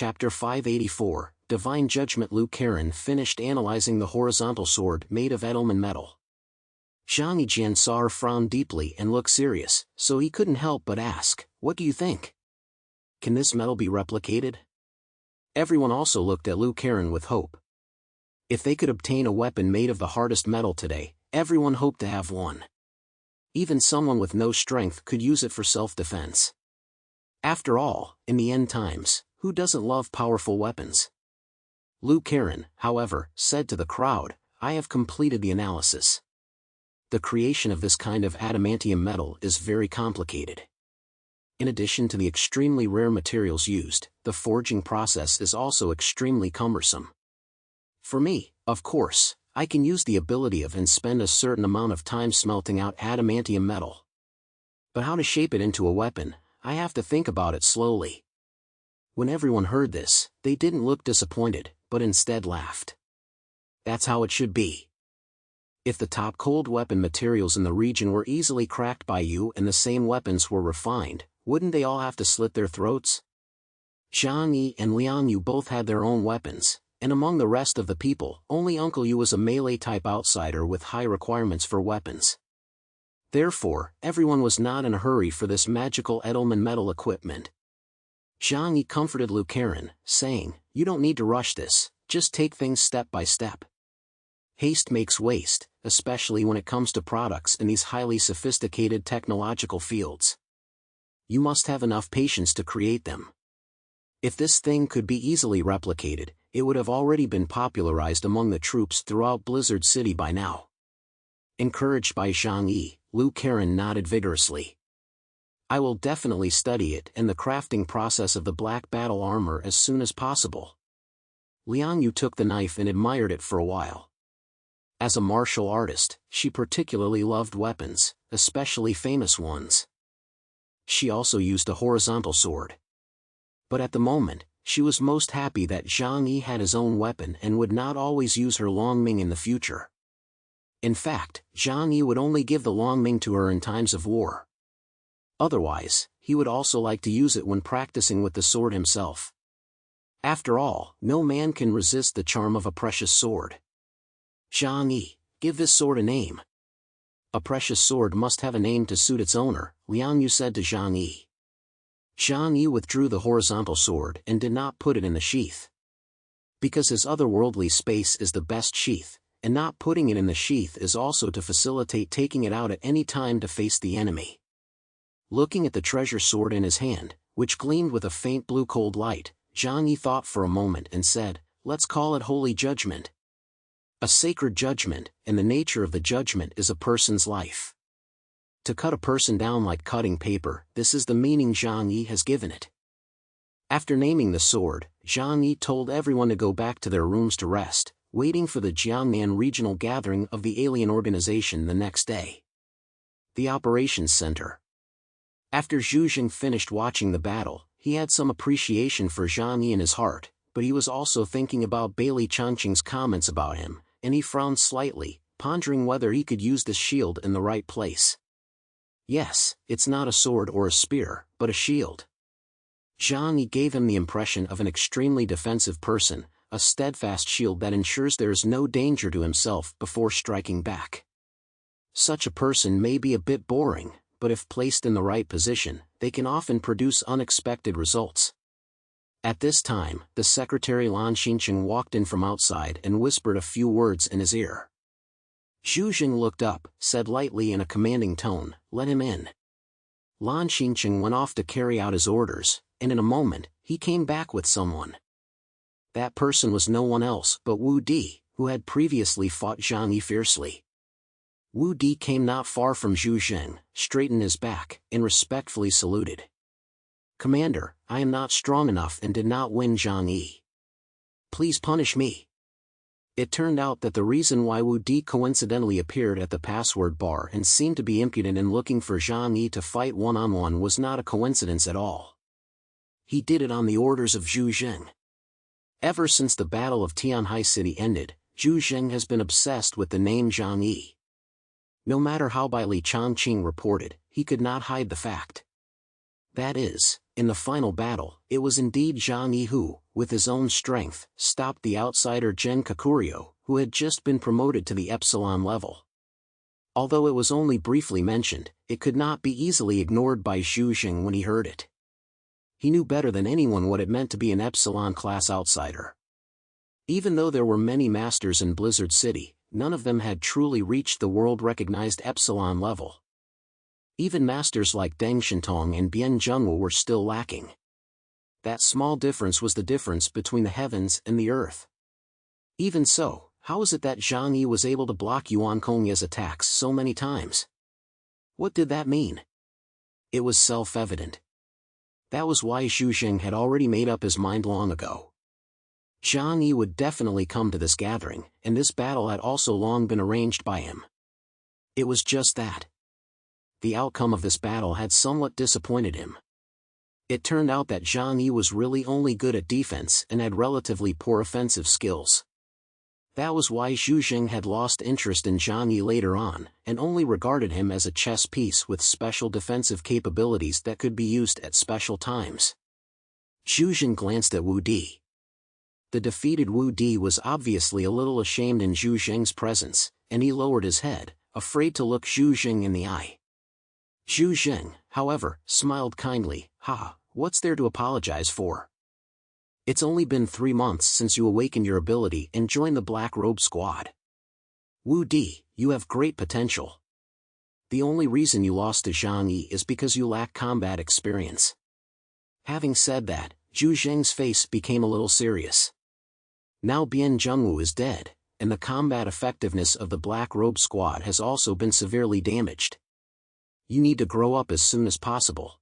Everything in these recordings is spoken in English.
Chapter 584, Divine Judgment. Liu Karen finished analyzing the horizontal sword made of Edelman metal. Zhang Yijian saw her frown deeply and look serious, so he couldn't help but ask, "What do you think? Can this metal be replicated?" Everyone also looked at Liu Karen with hope. If they could obtain a weapon made of the hardest metal today, everyone hoped to have one. Even someone with no strength could use it for self-defense. After all, in the end times, who doesn't love powerful weapons? Liu Karen, however, said to the crowd, "I have completed the analysis. The creation of this kind of adamantium metal is very complicated. In addition to the extremely rare materials used, the forging process is also extremely cumbersome. For me, of course, I can use the ability of and spend a certain amount of time smelting out adamantium metal. But how to shape it into a weapon, I have to think about it slowly." When everyone heard this, they didn't look disappointed, but instead laughed. That's how it should be. If the top cold weapon materials in the region were easily cracked by you and the same weapons were refined, wouldn't they all have to slit their throats? Zhang Yi and Liang Yu both had their own weapons, and among the rest of the people, only Uncle Yu was a melee-type outsider with high requirements for weapons. Therefore, everyone was not in a hurry for this magical Edelman metal equipment. Zhang Yi comforted Liu Karen, saying, "You don't need to rush this, just take things step by step. Haste makes waste, especially when it comes to products in these highly sophisticated technological fields. You must have enough patience to create them. If this thing could be easily replicated, it would have already been popularized among the troops throughout Blizzard City by now." Encouraged by Zhang Yi, Liu Karen nodded vigorously. "I will definitely study it and the crafting process of the black battle armor as soon as possible." Liang Yu took the knife and admired it for a while. As a martial artist, she particularly loved weapons, especially famous ones. She also used a horizontal sword. But at the moment, she was most happy that Zhang Yi had his own weapon and would not always use her Longming in the future. In fact, Zhang Yi would only give the Longming to her in times of war. Otherwise, he would also like to use it when practicing with the sword himself. After all, no man can resist the charm of a precious sword. "Zhang Yi, give this sword a name." "A precious sword must have a name to suit its owner," Liang Yu said to Zhang Yi. Zhang Yi withdrew the horizontal sword and did not put it in the sheath. Because his otherworldly space is the best sheath, and not putting it in the sheath is also to facilitate taking it out at any time to face the enemy. Looking at the treasure sword in his hand, which gleamed with a faint blue cold light, Zhang Yi thought for a moment and said, "Let's call it Holy Judgment. A sacred judgment, and the nature of the judgment is a person's life. To cut a person down like cutting paper, this is the meaning Zhang Yi has given it." After naming the sword, Zhang Yi told everyone to go back to their rooms to rest, waiting for the Jiangnan regional gathering of the alien organization the next day. The Operations Center. After Zhu Jing finished watching the battle, he had some appreciation for Zhang Yi in his heart, but he was also thinking about Bailey Changqing's comments about him, and he frowned slightly, pondering whether he could use this shield in the right place. Yes, it's not a sword or a spear, but a shield. Zhang Yi gave him the impression of an extremely defensive person, a steadfast shield that ensures there is no danger to himself before striking back. Such a person may be a bit boring, but if placed in the right position, they can often produce unexpected results. At this time, the secretary Lan Xinqing walked in from outside and whispered a few words in his ear. Zhu Jing looked up, said lightly in a commanding tone, "Let him in." Lan Xinqing went off to carry out his orders, and in a moment, he came back with someone. That person was no one else but Wu Di, who had previously fought Zhang Yi fiercely. Wu Di came not far from Zhu Jing, straightened his back, and respectfully saluted. "Commander, I am not strong enough and did not win Zhang Yi. Please punish me." It turned out that the reason why Wu Di coincidentally appeared at the password bar and seemed to be impudent in looking for Zhang Yi to fight one-on-one was not a coincidence at all. He did it on the orders of Zhu Jing. Ever since the Battle of Tianhai City ended, Zhu Jing has been obsessed with the name Zhang Yi. No matter how Bailey Changqing reported, he could not hide the fact. That is, In the final battle, it was indeed Zhang Yi who, with his own strength, stopped the outsider Gen Kakurio, who had just been promoted to the Epsilon level. Although it was only briefly mentioned, it could not be easily ignored by Zhu Jing when he heard it. He knew better than anyone what it meant to be an Epsilon-class outsider. Even though there were many masters in Blizzard City, none of them had truly reached the world-recognized Epsilon level. Even masters like Deng Shintong and Bian Zhenwu were still lacking. That small difference was the difference between the heavens and the earth. Even so, how is it that Zhang Yi was able to block Yuan Kongya's attacks so many times? What did that mean? It was self-evident. That was why Zhu Jing had already made up his mind long ago. Zhang Yi would definitely come to this gathering, and this battle had also long been arranged by him. It was just that. The outcome of this battle had somewhat disappointed him. It turned out that Zhang Yi was really only good at defense and had relatively poor offensive skills. That was why Zhu Jing had lost interest in Zhang Yi later on, and only regarded him as a chess piece with special defensive capabilities that could be used at special times. Zhu Jing glanced at Wu Di. The defeated Wu Di was obviously a little ashamed in Zhu Jing's presence, and he lowered his head, afraid to look Zhu Jing in the eye. Zhu Jing, however, smiled kindly. "Ha, what's there to apologize for? It's only been 3 months since you awakened your ability and joined the Black Robe Squad. Wu Di, you have great potential. The only reason you lost to Zhang Yi is because you lack combat experience." Having said that, Zhu Jing's face became a little serious. Now Bian Zhenwu is dead, and the combat effectiveness of the Black Robe Squad has also been severely damaged. You need to grow up as soon as possible.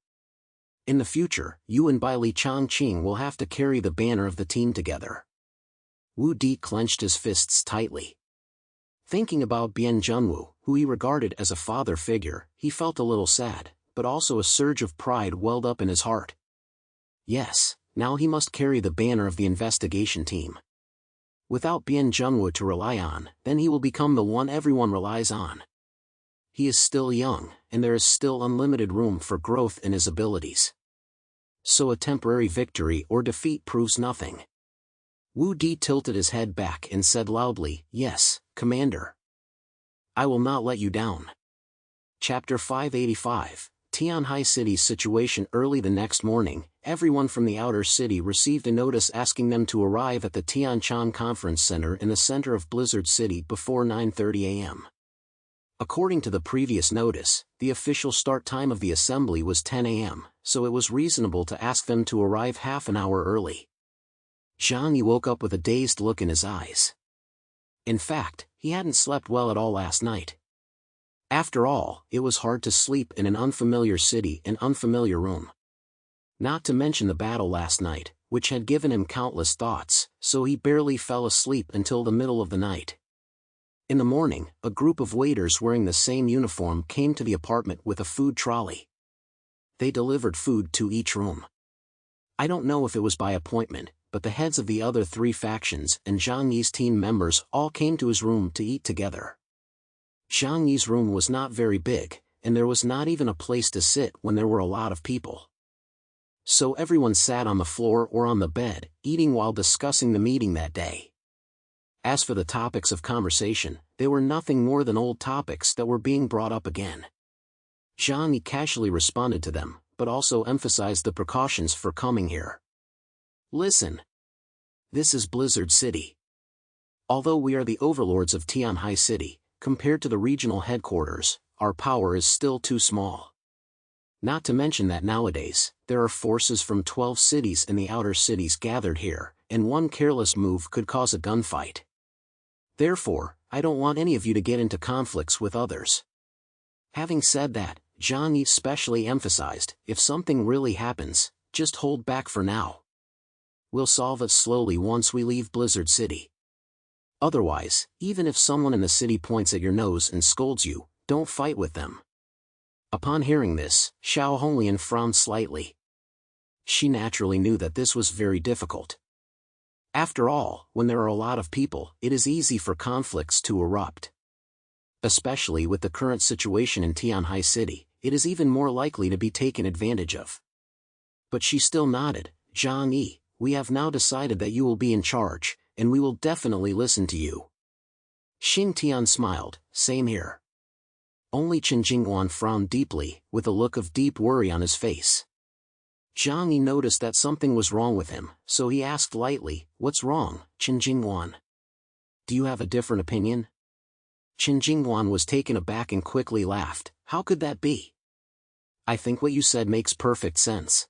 In the future, you and Bai Li Changqing will have to carry the banner of the team together. Wu Di clenched his fists tightly. Thinking about Bian Zhenwu, who he regarded as a father figure, he felt a little sad, but also a surge of pride welled up in his heart. Yes, now he must carry the banner of the investigation team. Without Bian Zhenwu to rely on, then he will become the one everyone relies on. He is still young, and there is still unlimited room for growth in his abilities. So a temporary victory or defeat proves nothing. Wu Di tilted his head back and said loudly, "Yes, Commander. I will not let you down." Chapter 585, Tianhai City's situation. Early the next morning, everyone from the outer city received a notice asking them to arrive at the Tianchan Conference Center in the center of Blizzard City before 9:30 a.m. According to the previous notice, the official start time of the assembly was 10 a.m., so it was reasonable to ask them to arrive half an hour early. Zhang Yi woke up with a dazed look in his eyes. In fact, he hadn't slept well at all last night. After all, it was hard to sleep in an unfamiliar city and unfamiliar room. Not to mention the battle last night, which had given him countless thoughts, so he barely fell asleep until the middle of the night. In the morning, a group of waiters wearing the same uniform came to the apartment with a food trolley. They delivered food to each room. I don't know if it was by appointment, but the heads of the other 3 factions and Zhang Yi's team members all came to his room to eat together. Zhang Yi's room was not very big, and there was not even a place to sit when there were a lot of people. So everyone sat on the floor or on the bed, eating while discussing the meeting that day. As for the topics of conversation, they were nothing more than old topics that were being brought up again. Zhang Yi casually responded to them, but also emphasized the precautions for coming here. Listen. This is Blizzard City. Although we are the overlords of Tianhai City, compared to the regional headquarters, our power is still too small. Not to mention that nowadays, there are forces from 12 cities in the outer cities gathered here, and one careless move could cause a gunfight. Therefore, I don't want any of you to get into conflicts with others. Having said that, Zhang Yi specially emphasized, if something really happens, just hold back for now. We'll solve it slowly once we leave Blizzard City. Otherwise, even if someone in the city points at your nose and scolds you, don't fight with them. Upon hearing this, Xiao Honglian frowned slightly. She naturally knew that this was very difficult. After all, when there are a lot of people, it is easy for conflicts to erupt. Especially with the current situation in Tianhai City, it is even more likely to be taken advantage of. But she still nodded. Zhang Yi, we have now decided that you will be in charge, and we will definitely listen to you. Xing Tian smiled, same here. Only Chen Jingguan frowned deeply, with a look of deep worry on his face. Zhang Yi noticed that something was wrong with him, so he asked lightly, what's wrong, Chen Jingguan? Do you have a different opinion? Chen Jingguan was taken aback and quickly laughed. How could that be? I think what you said makes perfect sense.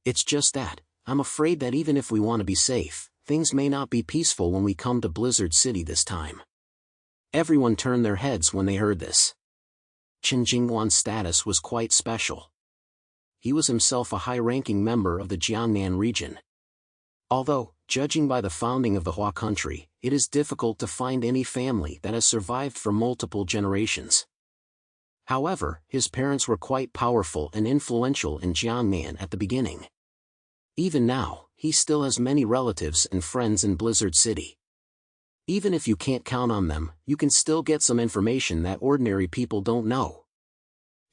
It's just that, I'm afraid that even if we want to be safe, things may not be peaceful when we come to Blizzard City this time. Everyone turned their heads when they heard this. Chen Jingguan's status was quite special. He was himself a high-ranking member of the Jiangnan region. Although, judging by the founding of the Hua country, it is difficult to find any family that has survived for multiple generations. However, his parents were quite powerful and influential in Jiangnan at the beginning. Even now, he still has many relatives and friends in Blizzard City. Even if you can't count on them, you can still get some information that ordinary people don't know.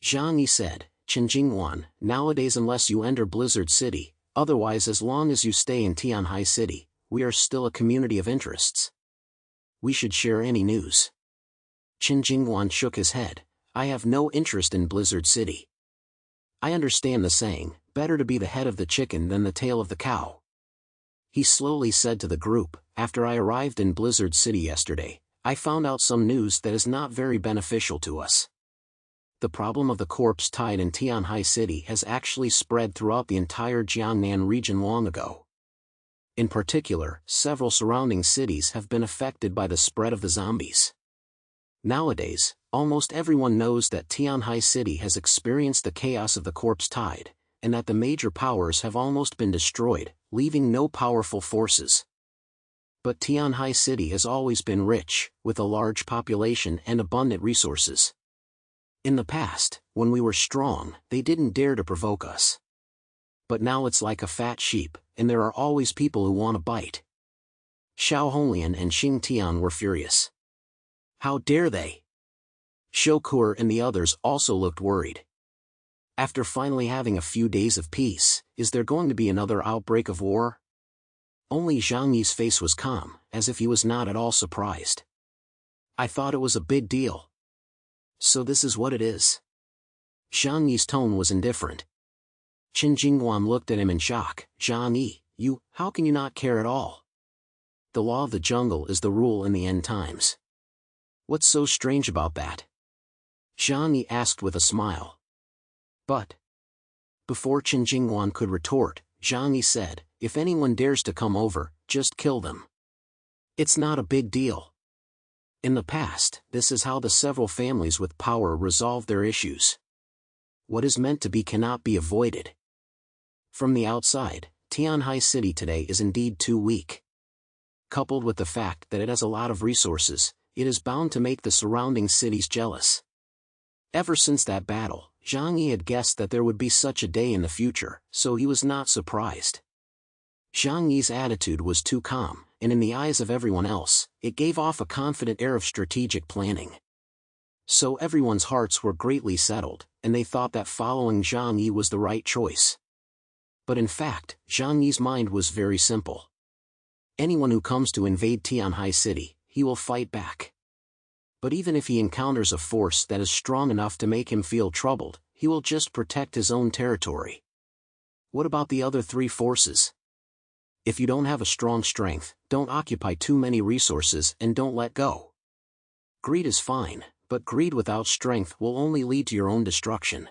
Zhang Yi said, Chen Jingguan, nowadays unless you enter Blizzard City, otherwise as long as you stay in Tianhai City, we are still a community of interests. We should share any news. Chen Jingguan shook his head. I have no interest in Blizzard City. I understand the saying, better to be the head of the chicken than the tail of the cow. He slowly said to the group, after I arrived in Blizzard City yesterday, I found out some news that is not very beneficial to us. The problem of the corpse tide in Tianhai City has actually spread throughout the entire Jiangnan region long ago. In particular, several surrounding cities have been affected by the spread of the zombies. Nowadays, almost everyone knows that Tianhai City has experienced the chaos of the corpse tide, and that the major powers have almost been destroyed, leaving no powerful forces. But Tianhai City has always been rich, with a large population and abundant resources. In the past, when we were strong, they didn't dare to provoke us. But now it's like a fat sheep, and there are always people who want to bite. Xiao Honglian and Xing Tian were furious. How dare they? Shoukur and the others also looked worried. After finally having a few days of peace, is there going to be another outbreak of war? Only Zhang Yi's face was calm, as if he was not at all surprised. I thought it was a big deal. So this is what it is. Zhang Yi's tone was indifferent. Chen Jingguan looked at him in shock. Zhang Yi, how can you not care at all? The law of the jungle is the rule in the end times. What's so strange about that? Zhang Yi asked with a smile. But before Chen Jingguan could retort, Zhang Yi said, if anyone dares to come over, just kill them. It's not a big deal. In the past, this is how the several families with power resolve their issues. What is meant to be cannot be avoided. From the outside, Tianhai City today is indeed too weak. Coupled with the fact that it has a lot of resources, it is bound to make the surrounding cities jealous. Ever since that battle, Zhang Yi had guessed that there would be such a day in the future, so he was not surprised. Zhang Yi's attitude was too calm, and in the eyes of everyone else, it gave off a confident air of strategic planning. So everyone's hearts were greatly settled, and they thought that following Zhang Yi was the right choice. But in fact, Zhang Yi's mind was very simple. Anyone who comes to invade Tianhai City, he will fight back. But even if he encounters a force that is strong enough to make him feel troubled, he will just protect his own territory. What about the other three forces? If you don't have a strong strength, don't occupy too many resources and don't let go. Greed is fine, but greed without strength will only lead to your own destruction.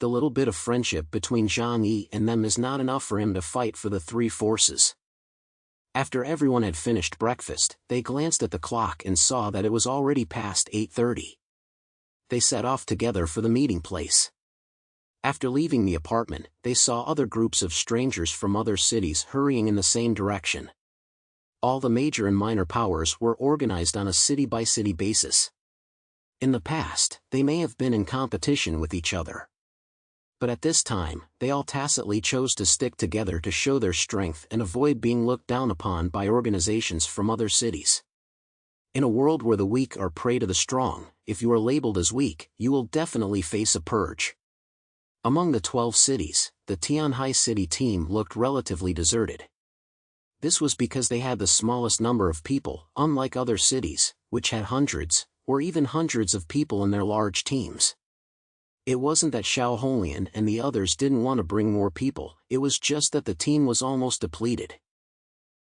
The little bit of friendship between Zhang Yi and them is not enough for him to fight for the three forces. After everyone had finished breakfast, they glanced at the clock and saw that it was already past 8:30. They set off together for the meeting place. After leaving the apartment, they saw other groups of strangers from other cities hurrying in the same direction. All the major and minor powers were organized on a city-by-city basis. In the past, they may have been in competition with each other. But at this time, they all tacitly chose to stick together to show their strength and avoid being looked down upon by organizations from other cities. In a world where the weak are prey to the strong, if you are labeled as weak, you will definitely face a purge. Among the 12 cities, the Tianhai City team looked relatively deserted. This was because they had the smallest number of people, unlike other cities, which had hundreds, or even hundreds of people in their large teams. It wasn't that Xiao Holian and the others didn't want to bring more people, it was just that the team was almost depleted.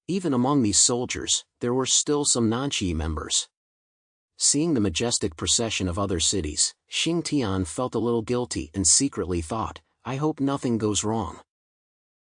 Even among these soldiers, there were still some non-Qi members. Seeing the majestic procession of other cities, Xing Tian felt a little guilty and secretly thought, I hope nothing goes wrong.